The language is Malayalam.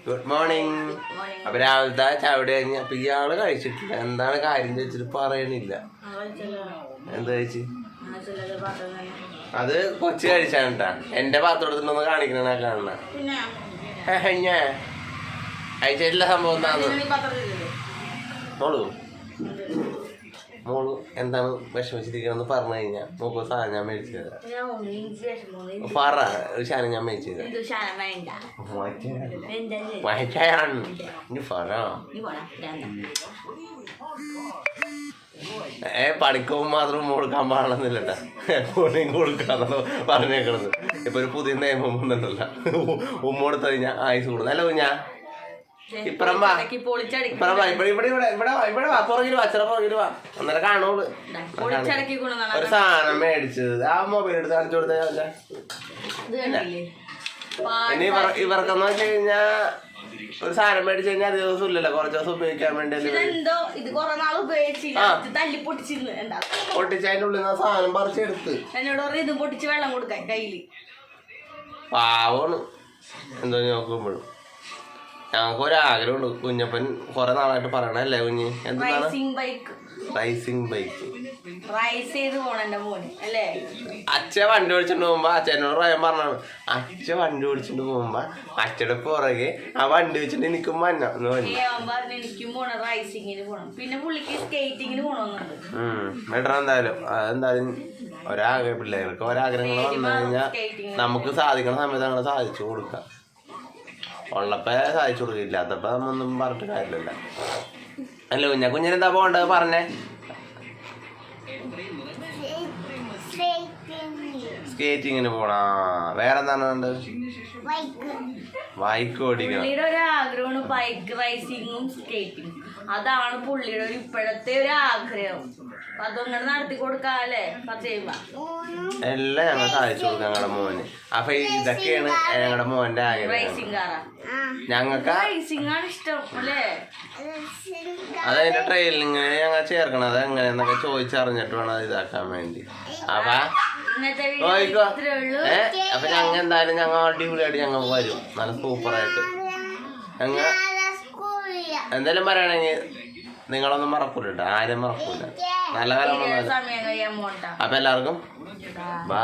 Good morning. അപ്പൊ രാവിലത്തെ ചാവടി കഴിഞ്ഞ് അപ്പൊ ഇയാള് കഴിച്ചിട്ടില്ല. എന്താണ് കാര്യം ചോദിച്ചിട്ട് പറയണില്ല. എന്ത് കഴിച്ച്? അത് കൊച്ചു കഴിച്ചാണ് കേട്ടാ. എന്റെ പാത്രത്തിനൊന്ന് കാണിക്കണ കാണണ ഞാൻ കഴിച്ചിട്ടില്ല. സംഭവം എന്താന്ന് മോള് എന്താണ് വിഷമിച്ചിരിക്കണെന്ന് പറഞ്ഞു കഴിഞ്ഞാൽ നോക്കൂ സാധനം ഞാൻ മേടിച്ചു തരാം. പറ ഒരു സാധനം ഞാൻ മേടിച്ചു തരാം. ഇനി പറ. പണിക്കവും മാത്രം കൊടുക്കാൻ പാടില്ലെന്നില്ലട്ടാ, എപ്പോഴും കൊടുക്കാന്നാണ് പറഞ്ഞേക്കണത്. ഇപ്പൊ ഒരു പുതിയ നിയമം ഒന്നുണ്ടല്ല, ഉമ്മ കൊടുത്തു കഴിഞ്ഞാൽ ആയുസ് കൂടുന്നു. അല്ല കുഞ്ഞാ ഇപ്പറം വാ, ഇപ്പറം വാ, ഇവിടെ വാ, പുറകിൽ വാ, ചെറ പുറകിൽ വാ, അന്നേരം കാണുള്ളൂ. ഒരു സാധനം മേടിച്ചത് ആ മൊബൈൽ എടുത്ത് കാണിച്ചു കൊടുത്ത ഇനി ഇവർക്കെന്ന് വെച്ച് കഴിഞ്ഞാ ഒരു സാധനം മേടിച്ചു കഴിഞ്ഞാൽ അധികം ദിവസം ഇല്ലല്ലോ, കുറച്ച് ദിവസം ഉപയോഗിക്കാൻ വേണ്ടി പൊട്ടിച്ച് അതിന്റെ ഉള്ളിൽ നിന്ന് സാധനം പറിച്ചെടുത്ത് പാവണ്. എന്തോ നോക്കുമ്പോഴും ഞങ്ങൾക്ക് ഒരാഗ്രഹമുണ്ട്. കുഞ്ഞപ്പൻ കുറെ നാളായിട്ട് പറയണല്ലേ കുഞ്ഞ്, എന്താണ് റൈസിംഗ് ബൈക്ക് അച്ഛൻ വണ്ടി ഓടിച്ചിട്ട് പോകുമ്പോ അച്ഛനോട് പറയാൻ പറഞ്ഞാണ്. അച്ഛൻ വണ്ടി ഓടിച്ചിട്ട് പോകുമ്പോ അച്ഛയുടെ പുറകെ ആ വണ്ടി വെച്ചിട്ട് എനിക്കും മഞ്ഞന്ന് പറഞ്ഞു. മേട്ട എന്തായാലും അതെന്തായാലും ഒരാഗ്രഹം, പിള്ളേർക്ക് ഒരാഗ്രഹങ്ങൾ വന്നു കഴിഞ്ഞാൽ നമുക്ക് സാധിക്കണ സമയത്ത് അങ്ങനെ സാധിച്ചു കൊടുക്കാം. ഉള്ളപ്പോ സാധിച്ചു കൊടുക്കുക, ഇല്ലാത്തപ്പോ നമ്മൊന്നും പറഞ്ഞിട്ട് കാര്യമില്ല. അല്ല കുഞ്ഞിനെന്താ പോകേണ്ടത് പറഞ്ഞേ? സ്കേറ്റിങ്ങിന് പോണ. വേറെന്താണ് വേണ്ടത്? ബൈക്ക് ഓടിക്കണം. ആഗ്രഹമാണ് ബൈക്ക് റൈസിങ്ങും സ്കേറ്റിങ്ങും. അതാണ് പുള്ളിയുടെ ഒരു ഇപ്പോഴത്തെ ഒരു ആഗ്രഹം. അതങ്ങനെ നടത്തി കൊടുക്കാല്ലേ എല്ലാം ഞങ്ങൾ സാധിച്ചു കൊടുക്കാം ഞങ്ങളുടെ മോന്. അപ്പൊ ഇതൊക്കെയാണ് ഞങ്ങളുടെ മോന്റെ ആഗ്രഹം. ഞങ്ങൾക്ക് അതതിന്റെ ട്രെയിനിങ്ങിന് ഞങ്ങൾ ചേർക്കണം. അത് എങ്ങനെയെന്നൊക്കെ ചോദിച്ചറിഞ്ഞിട്ട് വേണം അത് ഇതാക്കാൻ വേണ്ടി. അപ്പൊ നോക്കോ അപ്പൊ ഞങ്ങൾ എന്തായാലും ഞങ്ങൾ അടിപൊളിയായിട്ട് ഞങ്ങൾ വരും, നല്ല സൂപ്പറായിട്ട്. ഞങ്ങൾ എന്തായാലും പറയണെങ്കിൽ നിങ്ങളൊന്നും മറക്കൂല കേട്ടോ, ആരും മറക്കൂല. നല്ല കാലം. അപ്പൊ എല്ലാവർക്കും ബൈ.